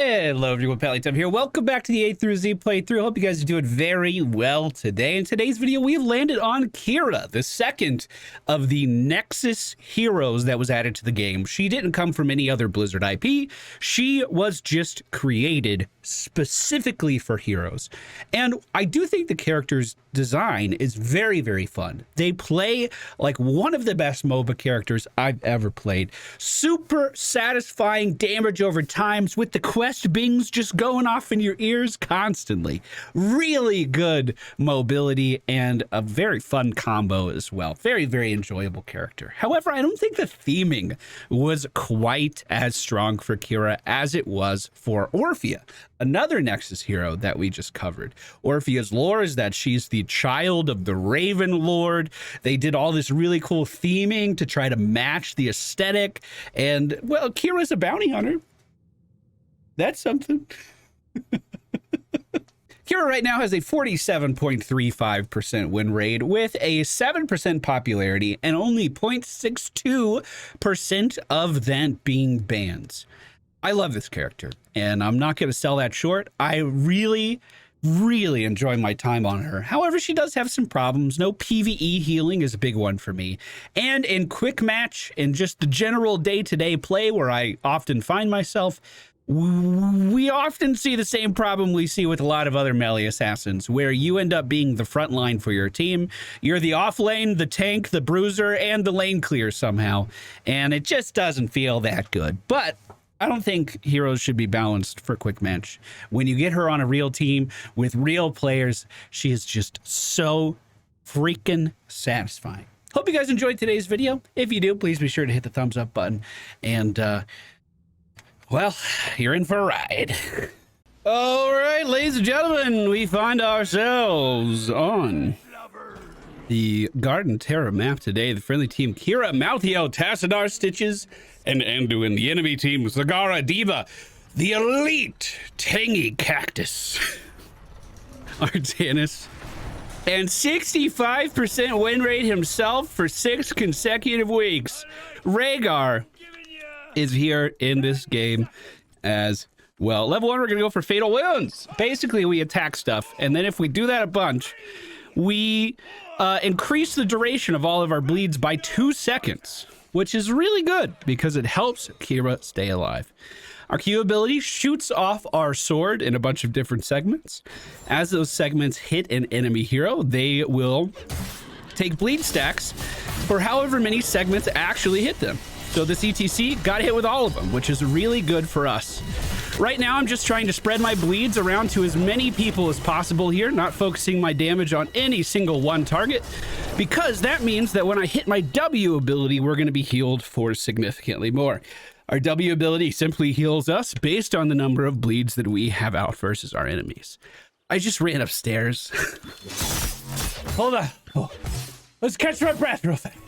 Hello everyone, MFPallytime here. Welcome back to the A through Z playthrough. Hope you guys are doing very well today. In today's video, we've landed on Qhira, the second of the Nexus heroes that was added to the game. She didn't come from any other Blizzard IP. She was just created specifically for heroes. And I do think the character's design is very, very fun. They play like one of the best MOBA characters I've ever played. Super satisfying damage over times with the quest bings just going off in your ears constantly. Really good mobility and a very fun combo as well. Very, very enjoyable character. However, I don't think the theming was quite as strong for Qhira as it was for Orphea, another Nexus hero that we just covered. Orphea's lore is that she's the child of the Raven Lord. They did all this really cool theming to try to match the aesthetic. And, well, Qhira's a bounty hunter. That's something. Qhira right now has a 47.35% win rate with a 7% popularity and only 0.62% of that being bans. I love this character, and I'm not going to sell that short. I really enjoy my time on her. However, she does have some problems. No PvE healing is a big one for me. And in quick match and just the general day-to-day play where I often find myself, we often see the same problem we see with a lot of other melee assassins, where you end up being the front line for your team. You're the off lane, the tank, the bruiser, and the lane clear somehow. And it just doesn't feel that good. But I don't think heroes should be balanced for quick match. When you get her on a real team with real players, she is just so freaking satisfying. Hope you guys enjoyed today's video. If you do, please be sure to hit the thumbs up button. And, well, you're in for a ride. All right, ladies and gentlemen, we find ourselves on the Garden Terra map today. The friendly team Qhira, Malthio, Tassadar, Stitches, and Anduin. The enemy team Zagara, Diva, the elite Tangy Cactus, Artanis, and 65% win rate himself for 6 consecutive weeks. Rhaegar is here in this game as well. Level 1, we're gonna go for Fatal Wounds. Basically, we attack stuff, and then if we do that a bunch, we increase the duration of all of our bleeds by 2 seconds, which is really good because it helps Qhira stay alive. Our Q ability shoots off our sword in a bunch of different segments. As those segments hit an enemy hero, they will take bleed stacks for however many segments actually hit them. So this ETC got hit with all of them, which is really good for us. Right now, I'm just trying to spread my bleeds around to as many people as possible here, not focusing my damage on any single one target, because that means that when I hit my W ability, we're going to be healed for significantly more. Our W ability simply heals us based on the number of bleeds that we have out versus our enemies. I just ran upstairs. Hold on. Oh. Let's catch my breath real fast.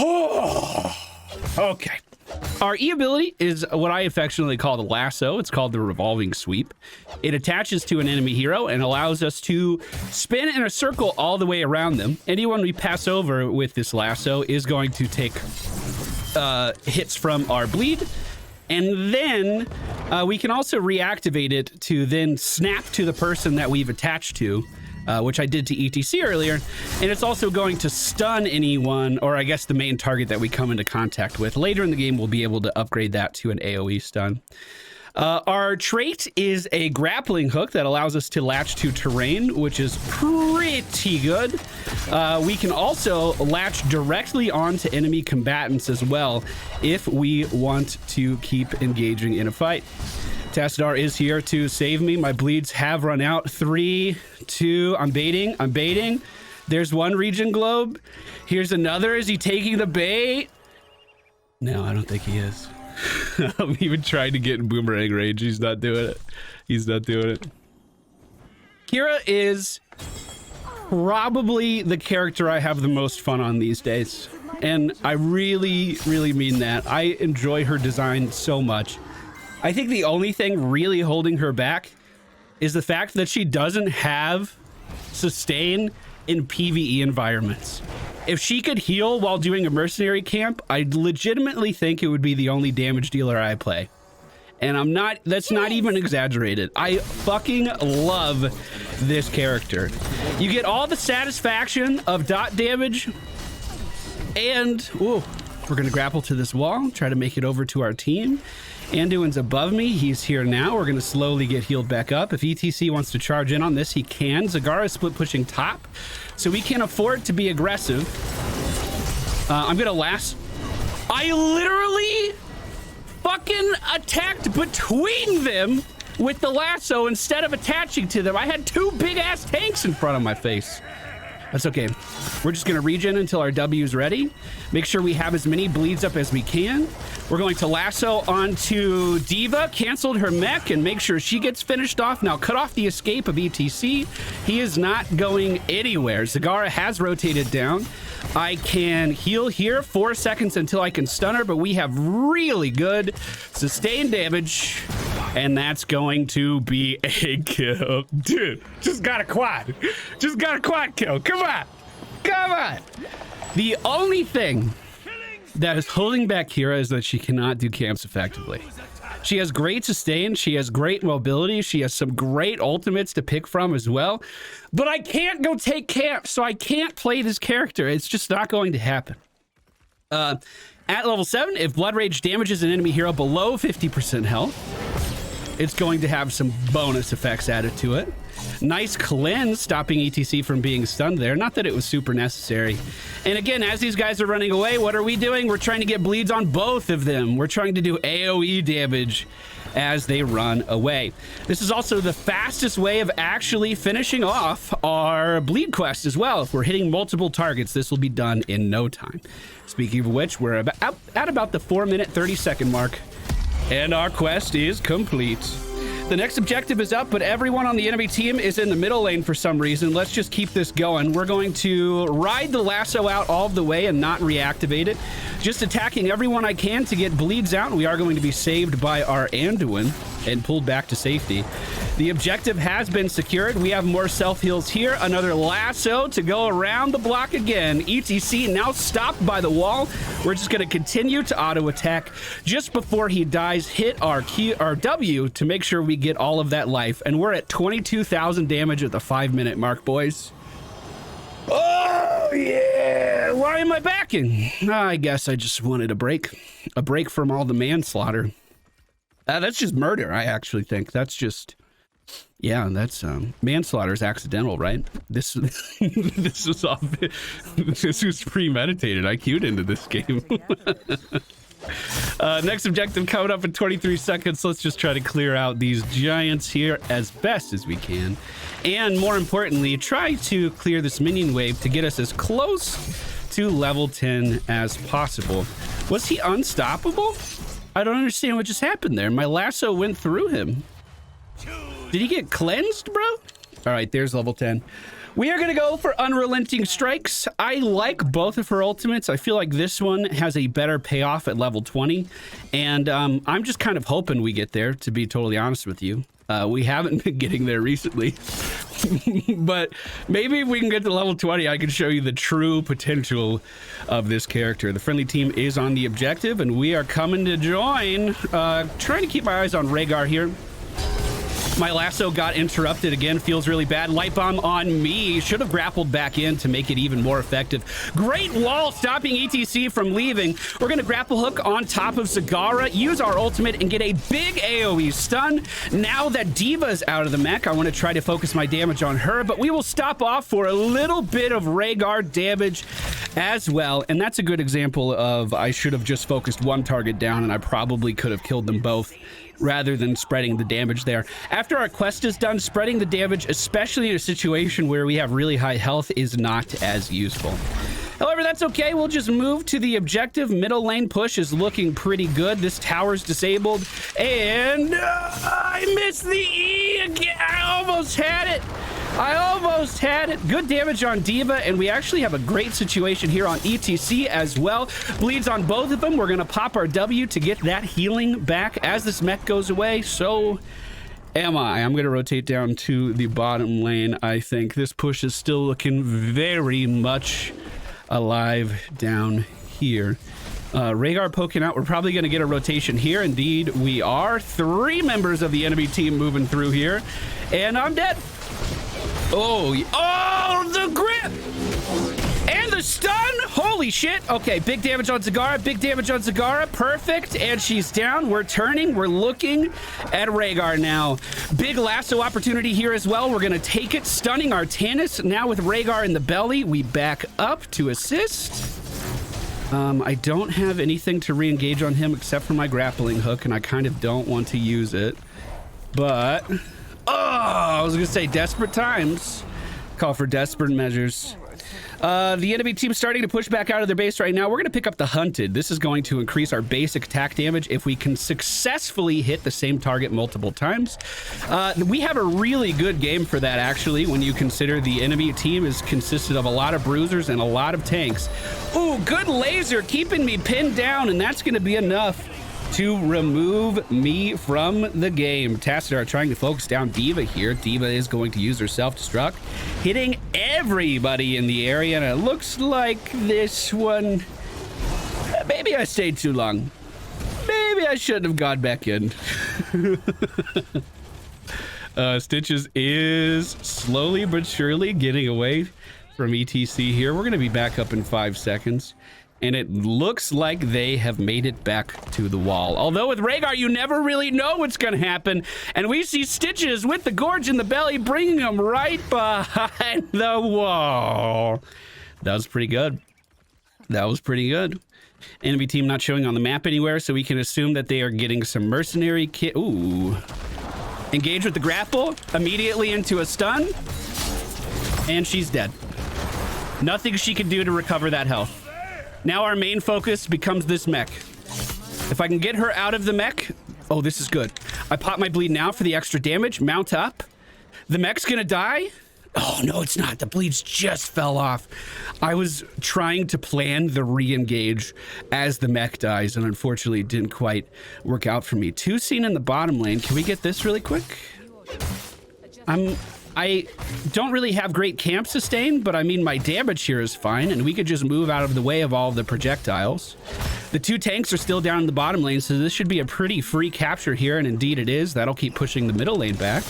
Oh. Okay. Our E ability is what I affectionately call the lasso. It's called the revolving sweep. It attaches to an enemy hero and allows us to spin in a circle all the way around them. Anyone we pass over with this lasso is going to take hits from our bleed. And then we can also reactivate it to then snap to the person that we've attached to, which I did to ETC earlier. And it's also going to stun anyone, or I guess the main target that we come into contact with. Later in the game, we'll be able to upgrade that to an AoE stun. Our trait is a grappling hook that allows us to latch to terrain, which is pretty good. We can also latch directly onto enemy combatants as well if we want to keep engaging in a fight. Tassadar is here to save me. My bleeds have run out. 3, 2, I'm baiting. There's one region globe. Here's another. Is he taking the bait? No, I don't think he is. I'm even trying to get in boomerang range. He's not doing it. Qhira is probably the character I have the most fun on these days. And I really mean that. I enjoy her design so much. I think the only thing really holding her back is the fact that she doesn't have sustain in PvE environments. If she could heal while doing a mercenary camp, I legitimately think it would be the only damage dealer I play. And that's not even exaggerated. I fucking love this character. You get all the satisfaction of dot damage, and ooh, we're gonna grapple to this wall, try to make it over to our team. Anduin's above me, he's here now. We're gonna slowly get healed back up. If ETC wants to charge in on this, he can. Zagara is split pushing top, so we can't afford to be aggressive. I'm gonna I literally fucking attacked between them with the lasso instead of attaching to them. I had two big ass tanks in front of my face. That's okay. We're just gonna regen until our W is ready. Make sure we have as many bleeds up as we can. We're going to lasso onto D.Va, canceled her mech, and make sure she gets finished off. Now cut off the escape of ETC. He is not going anywhere. Zagara has rotated down. I can heal here 4 seconds until I can stun her, but we have really good sustained damage, and that's going to be a kill. Dude, just got a quad. Just got a quad kill. Come on. Come on. The only thing that is holding back Qhira is that she cannot do camps effectively. She has great sustain, she has great mobility, she has some great ultimates to pick from as well, but I can't go take camps, so I can't play this character. It's just not going to happen. At level 7, if Blood Rage damages an enemy hero below 50% health, it's going to have some bonus effects added to it. Nice cleanse, stopping ETC from being stunned there. Not that it was super necessary. And again, as these guys are running away, what are we doing? We're trying to get bleeds on both of them. We're trying to do AoE damage as they run away. This is also the fastest way of actually finishing off our bleed quest as well. If we're hitting multiple targets, this will be done in no time. Speaking of which, we're at about the 4-minute 30-second mark, and our quest is complete. The next objective is up, but everyone on the enemy team is in the middle lane for some reason. Let's just keep this going. We're going to ride the lasso out all the way and not reactivate it. Just attacking everyone I can to get bleeds out. We are going to be saved by our Anduin and pulled back to safety. The objective has been secured. We have more self-heals here. Another lasso to go around the block again. ETC now stopped by the wall. We're just going to continue to auto-attack. Just before he dies, hit our W to make sure we get all of that life. And we're at 22,000 damage at the 5-minute mark, boys. Oh, yeah. Why am I backing? I guess I just wanted a break. A break from all the manslaughter. That's just murder, I actually think. That's just... Yeah, that's manslaughter is accidental, right? This was off. This was premeditated. I queued into this game. Next objective coming up in 23 seconds. Let's just try to clear out these giants here as best as we can, and more importantly, try to clear this minion wave to get us as close to level 10 as possible. Was he unstoppable? I don't understand what just happened there. My lasso went through him. Did he get cleansed, bro? All right, there's level 10. We are going to go for Unrelenting Strikes. I like both of her ultimates. I feel like this one has a better payoff at level 20. And I'm just kind of hoping we get there, to be totally honest with you. We haven't been getting there recently. But maybe if we can get to level 20, I can show you the true potential of this character. The friendly team is on the objective, and we are coming to join. Trying to keep my eyes on Rhaegar here. My lasso got interrupted again. Feels really bad. Light bomb on me. Should have grappled back in to make it even more effective. Great wall stopping ETC from leaving. We're going to grapple hook on top of Zagara, use our ultimate, and get a big AoE stun. Now that D.Va's out of the mech, I want to try to focus my damage on her, but we will stop off for a little bit of Rhaegar damage as well. And that's a good example of I should have just focused one target down, and I probably could have killed them both, rather than spreading the damage there. After our quest is done, spreading the damage, especially in a situation where we have really high health, is not as useful. However, that's okay. We'll just move to the objective. Middle lane push is looking pretty good. This tower's disabled, and I missed the E again. I almost had it. I almost had it. Good damage on D.Va, and we actually have a great situation here on ETC as well. Bleeds on both of them. We're going to pop our W to get that healing back as this mech goes away. So am I. I'm going to rotate down to the bottom lane. I think this push is still looking very much alive down here. Rhaegar poking out. We're probably going to get a rotation here. Indeed, we are. 3 members of the enemy team moving through here. And I'm dead. Oh, the grip! And the stun! Holy shit! Okay, big damage on Zagara, big damage on Zagara. Perfect, and she's down. We're turning. We're looking at Rhaegar now. Big lasso opportunity here as well. We're gonna take it, stunning our Tannis. Now with Rhaegar in the belly, we back up to assist. I don't have anything to re-engage on him except for my grappling hook, and I kind of don't want to use it. But, I was gonna say desperate times call for desperate measures. The enemy team starting to push back out of their base right now. We're going to pick up the Hunted. This is going to increase our basic attack damage if we can successfully hit the same target multiple times. We have a really good game for that, actually, when you consider the enemy team is consisted of a lot of bruisers and a lot of tanks. Ooh, good laser keeping me pinned down, and that's going to be enough to remove me from the game. Tassadar trying to focus down D.Va here. D.Va is going to use her self-destruct, hitting everybody in the area, and it looks like this one... Maybe I stayed too long. Maybe I shouldn't have gone back in. Stitches is slowly but surely getting away from ETC here. We're going to be back up in 5 seconds. And it looks like they have made it back to the wall. Although with Rhaegar, you never really know what's going to happen. And we see Stitches with the Gorge in the belly, bringing them right behind the wall. That was pretty good. That was pretty good. Enemy team not showing on the map anywhere, so we can assume that they are getting some mercenary kit. Ooh. Engage with the grapple, immediately into a stun. And she's dead. Nothing she can do to recover that health. Now our main focus becomes this mech. If I can get her out of the mech... Oh, this is good. I pop my bleed now for the extra damage. Mount up. The mech's gonna die. Oh, no, it's not. The bleeds just fell off. I was trying to plan the re-engage as the mech dies, and unfortunately it didn't quite work out for me. 2 seen in the bottom lane. Can we get this really quick? I don't really have great camp sustain, but I mean, my damage here is fine, and we could just move out of the way of all of the projectiles. The 2 tanks are still down in the bottom lane, so this should be a pretty free capture here, and indeed it is. That'll keep pushing the middle lane back.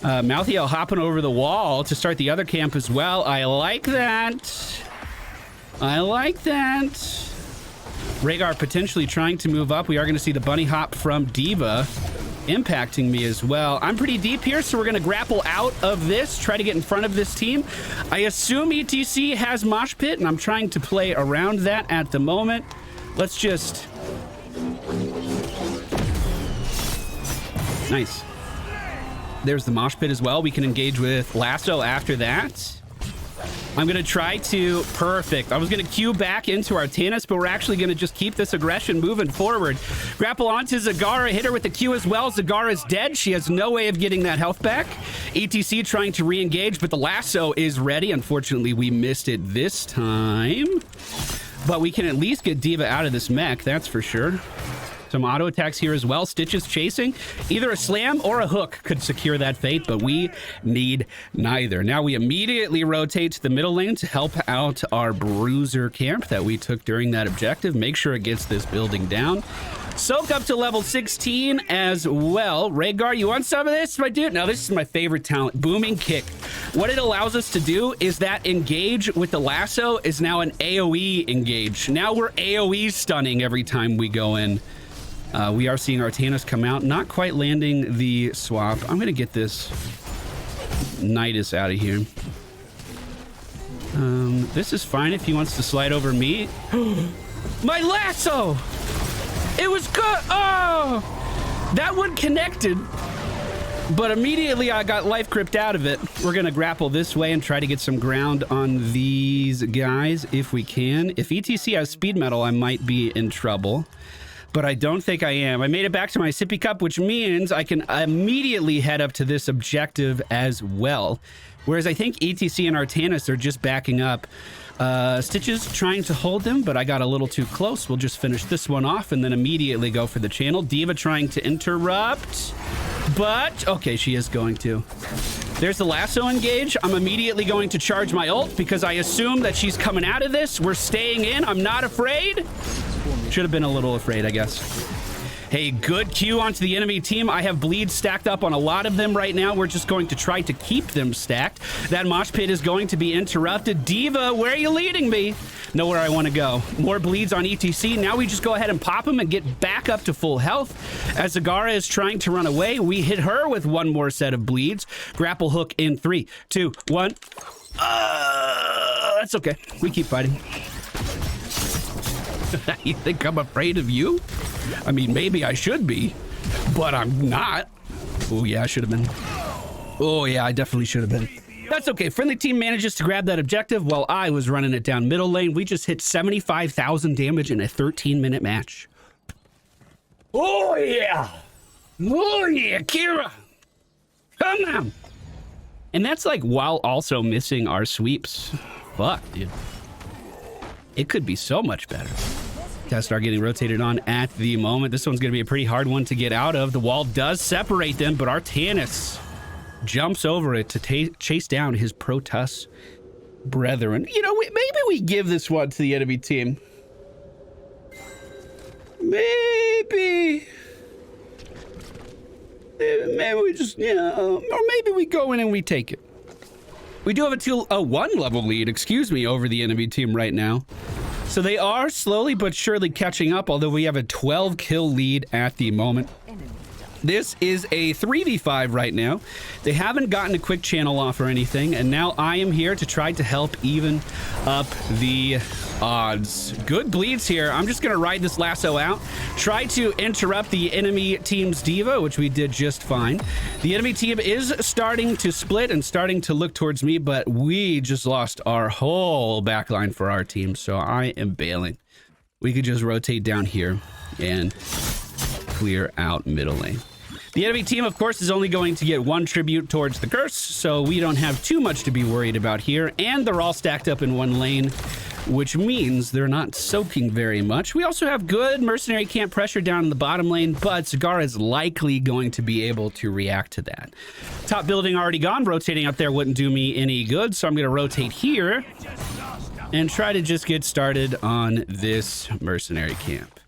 Malthael hopping over the wall to start the other camp as well. I like that. I like that. Rhaegar potentially trying to move up. We are going to see the bunny hop from D.Va impacting me as well. I'm pretty deep here, so we're going to grapple out of this, try to get in front of this team. I assume ETC has Mosh Pit, and I'm trying to play around that at the moment. Let's just... Nice. There's the Mosh Pit as well. We can engage with Lasso after that. I'm going to try to... Perfect. I was going to queue back into our Tannis, but we're actually going to just keep this aggression moving forward. Grapple onto Zagara. Hit her with the Q as well. Zagara's dead. She has no way of getting that health back. ETC trying to re-engage, but the lasso is ready. Unfortunately, we missed it this time. But we can at least get D.Va out of this mech, that's for sure. Some auto attacks here as well. Stitches chasing. Either a slam or a hook could secure that fate, but we need neither. Now we immediately rotate to the middle lane to help out our bruiser camp that we took during that objective. Make sure it gets this building down. Soak up to level 16 as well. Rhaegar, you want some of this, my dude? Now, this is my favorite talent, Booming Kick. What it allows us to do is that engage with the lasso is now an AoE engage. Now we're AoE stunning every time we go in. We are seeing our Tannis come out, not quite landing the swap. I'm going to get this Nidus out of here. This is fine if he wants to slide over me. My lasso! It was good! Oh! That one connected, but immediately I got life gripped out of it. We're going to grapple this way and try to get some ground on these guys if we can. If ETC has speed metal, I might be in trouble. But I don't think I am. I made it back to my sippy cup, which means I can immediately head up to this objective as well. Whereas I think ETC and Artanis are just backing up. Stitches trying to hold them, but I got a little too close. We'll just finish this one off and then immediately go for the channel. D.Va trying to interrupt, but okay, she is going to. There's the lasso engage. I'm immediately going to charge my ult because I assume that she's coming out of this. We're staying in. I'm not afraid. Should have been a little afraid, I guess. Hey, good Q onto the enemy team. I have bleeds stacked up on a lot of them right now. We're just going to try to keep them stacked. That mosh pit is going to be interrupted. Diva, where are you leading me? Know where I want to go. More bleeds on ETC. Now we just go ahead and pop them and get back up to full health. As Zagara is trying to run away, we hit her with one more set of bleeds. Grapple hook in 3, 2, 1. That's okay. We keep fighting. You think I'm afraid of you? I mean, maybe I should be, but I'm not. Oh, yeah, I should have been. Oh, yeah, I definitely should have been. That's okay. Friendly team manages to grab that objective while I was running it down middle lane. We just hit 75,000 damage in a 13-minute match. Oh, yeah. Oh, yeah, Qhira. Come on. And that's like while also missing our sweeps. Fuck, dude. It could be so much better. Testar getting rotated on at the moment. This one's going to be a pretty hard one to get out of. The wall does separate them, but Artanis jumps over it to chase down his Protoss brethren. You know, maybe we give this one to the enemy team. Maybe we just, or maybe we go in and we take it. We do have a 1 level lead, excuse me, over the enemy team right now. So they are slowly but surely catching up, although we have a 12 kill lead at the moment. This is a 3v5 right now. They haven't gotten a quick channel off or anything, and now I am here to try to help even up the odds. Good bleeds here. I'm just gonna ride this lasso out, try to interrupt the enemy team's diva, which we did just fine. The enemy team is starting to split and starting to look towards me, but we just lost our whole backline for our team, so I am bailing. We could just rotate down here and clear out middle lane. The enemy team, of course, is only going to get 1 tribute towards the curse, so we don't have too much to be worried about here, and they're all stacked up in 1 lane, which means they're not soaking very much. We also have good mercenary camp pressure down in the bottom lane, but Zagara is likely going to be able to react to that. Top building already gone. Rotating up there wouldn't do me any good, so I'm going to rotate here and try to just get started on this mercenary camp.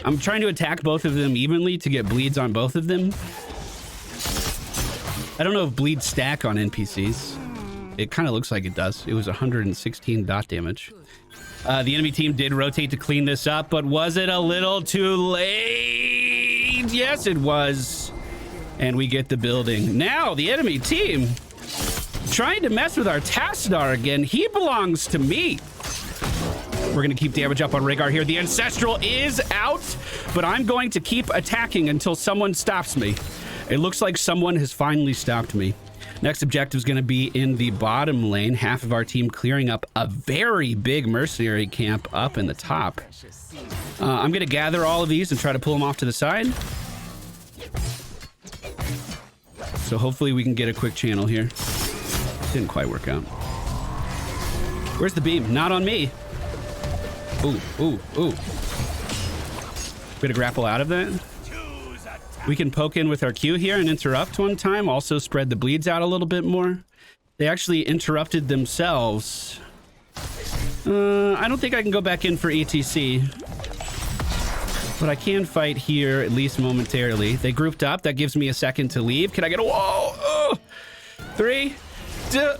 I'm trying to attack both of them evenly to get bleeds on both of them. I don't know if bleeds stack on NPCs. It kind of looks like it does. It was 116 dot damage. The enemy team did rotate to clean this up, but was it a little too late? Yes, it was. And we get the building. Now, the enemy team trying to mess with our Tassadar again. He belongs to me. We're going to keep damage up on Rhaegar here. The Ancestral is out, but I'm going to keep attacking until someone stops me. It looks like someone has finally stopped me. Next objective is going to be in the bottom lane. Half of our team clearing up a very big mercenary camp up in the top. I'm going to gather all of these and try to pull them off to the side. So hopefully we can get a quick channel here. Didn't quite work out. Where's the beam? Not on me. Ooh, ooh, ooh. Gonna grapple out of that. We can poke in with our Q here and interrupt one time. Also spread the bleeds out a little bit more. They actually interrupted themselves. I don't think I can go back in for ETC. But I can fight here, at least momentarily. They grouped up. That gives me a second to leave. Can I get a wall? Oh, 3, 2,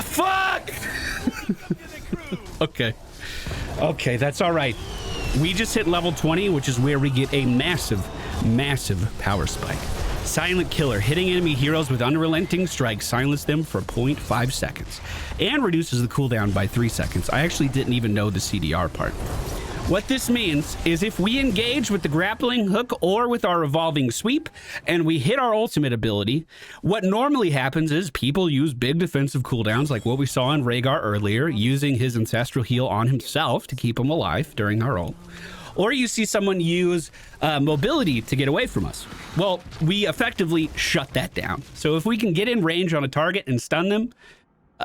fuck! Okay. Okay, that's all right. We just hit level 20, which is where we get a massive, massive power spike. Silent Killer, hitting enemy heroes with unrelenting strikes, silence them for 0.5 seconds and reduces the cooldown by 3 seconds. I actually didn't even know the CDR part. What this means is if we engage with the grappling hook or with our revolving sweep and we hit our ultimate ability, what normally happens is people use big defensive cooldowns like what we saw in Rhaegar earlier, using his ancestral heal on himself to keep him alive during our ult. Or you see someone use mobility to get away from us. Well, we effectively shut that down. So if we can get in range on a target and stun them,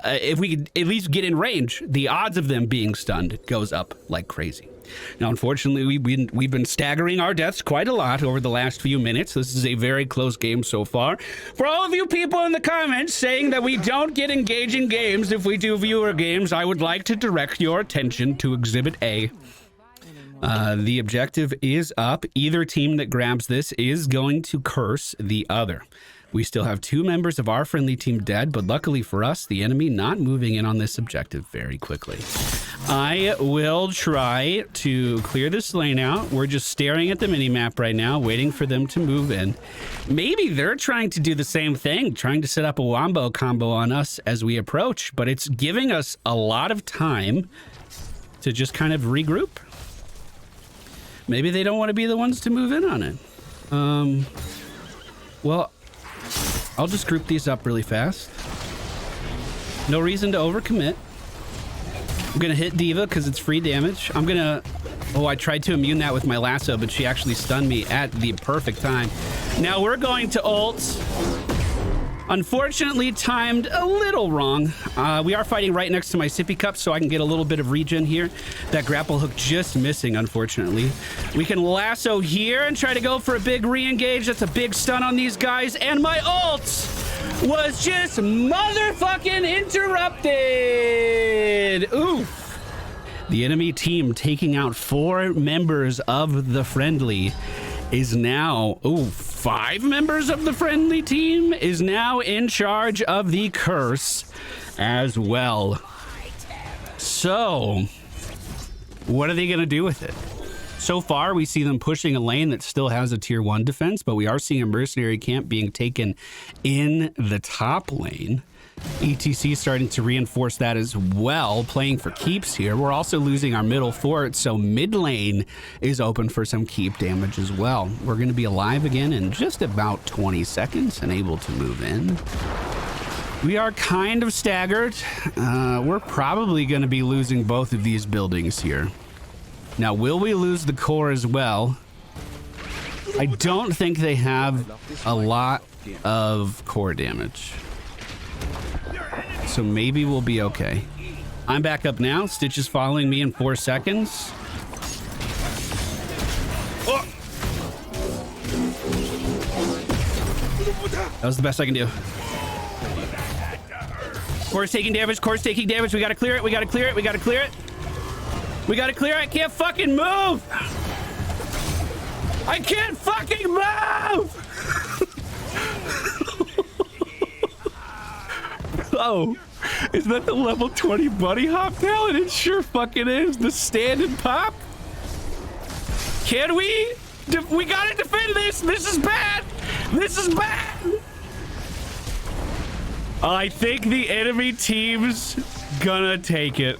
if we could at least get in range, the odds of them being stunned goes up like crazy. Now, unfortunately, we've been staggering our deaths quite a lot over the last few minutes. This is a very close game so far. For all of you people in the comments saying that we don't get engaging games if we do viewer games, I would like to direct your attention to Exhibit A. The objective is up. Either team that grabs this is going to curse the other. We still have 2 members of our friendly team dead, but luckily for us, the enemy not moving in on this objective very quickly. I will try to clear this lane out. We're just staring at the mini-map right now, waiting for them to move in. Maybe they're trying to do the same thing, trying to set up a wombo combo on us as we approach, but it's giving us a lot of time to just kind of regroup. Maybe they don't want to be the ones to move in on it. Well, I'll just group these up really fast. No reason to overcommit. I'm gonna hit Diva because it's free damage. I'm gonna... Oh, I tried to immune that with my lasso, but she actually stunned me at the perfect time. Now we're going to ult. Unfortunately, timed a little wrong. We are fighting right next to my sippy cup, so I can get a little bit of regen here. That grapple hook just missing, unfortunately. We can lasso here and try to go for a big re-engage. That's a big stun on these guys, and my ult was just motherfucking interrupted. Oof. The enemy team taking out 4 members of the friendly is now, 5 members of the friendly team is now in charge of the curse as well. So, what are they going to do with it? So far, we see them pushing a lane that still has a tier 1 defense, but we are seeing a mercenary camp being taken in the top lane. ETC starting to reinforce that as well, playing for keeps here. We're also losing our middle fort, so mid lane is open for some keep damage as well. We're going to be alive again in just about 20 seconds and able to move in. We are kind of staggered. We're probably going to be losing both of these buildings here. Now, will we lose the core as well? I don't think they have a lot of core damage. So maybe we'll be okay. I'm back up now. Stitch is following me in 4 seconds. Oh! That was the best I can do. Core's taking damage. Core's taking damage. We gotta clear it. We gotta clear it. We gotta clear it. We gotta clear it. I can't fucking move. I can't fucking move. Oh, is that the level 20 bunny hop talent? It sure fucking is. The stand and pop. Can we? We gotta defend this. This is bad. This is bad. I think the enemy team's gonna take it.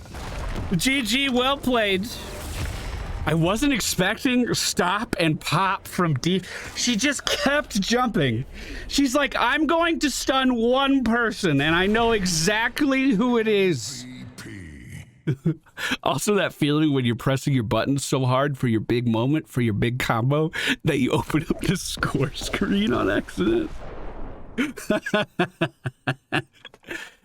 GG, well played. I wasn't expecting stop and pop from deep. She just kept jumping. She's like, I'm going to stun one person, and I know exactly who it is. Also, that feeling when you're pressing your buttons so hard for your big moment, for your big combo, that you open up the score screen on accident.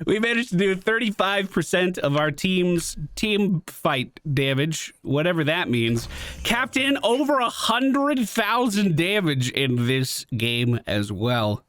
We managed to do 35% of our team's team fight damage, whatever that means. Capped in over 100,000 damage in this game as well.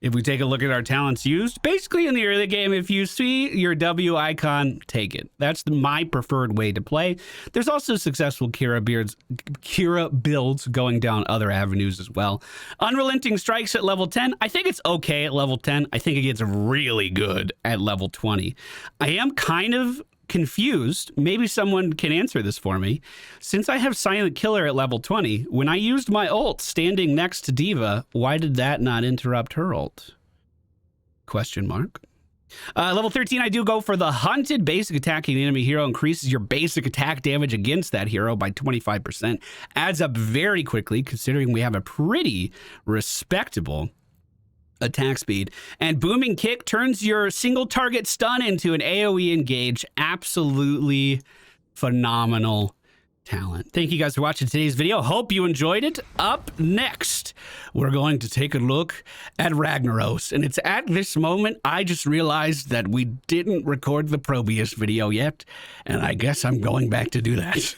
If we take a look at our talents used, basically in the early game, if you see your W icon, take it. That's my preferred way to play. There's also successful Qhira builds going down other avenues as well. Unrelenting Strikes at level 10. I think it's okay at level 10. I think it gets really good at level 20. I am kind of confused. Maybe someone can answer this for me. Since I have Silent Killer at level 20, when I used my ult standing next to Diva, why did that not interrupt her ult? Question mark. Level 13, I do go for the Hunted. Basic attacking the enemy hero increases your basic attack damage against that hero by 25%. Adds up very quickly, considering we have a pretty respectable attack speed. And Booming Kick turns your single target stun into an AoE engage. Absolutely phenomenal talent. Thank you guys for watching today's video. Hope you enjoyed it. Up next, we're going to take a look at Ragnaros. And it's at this moment I just realized that we didn't record the Probius video yet. And I guess I'm going back to do that.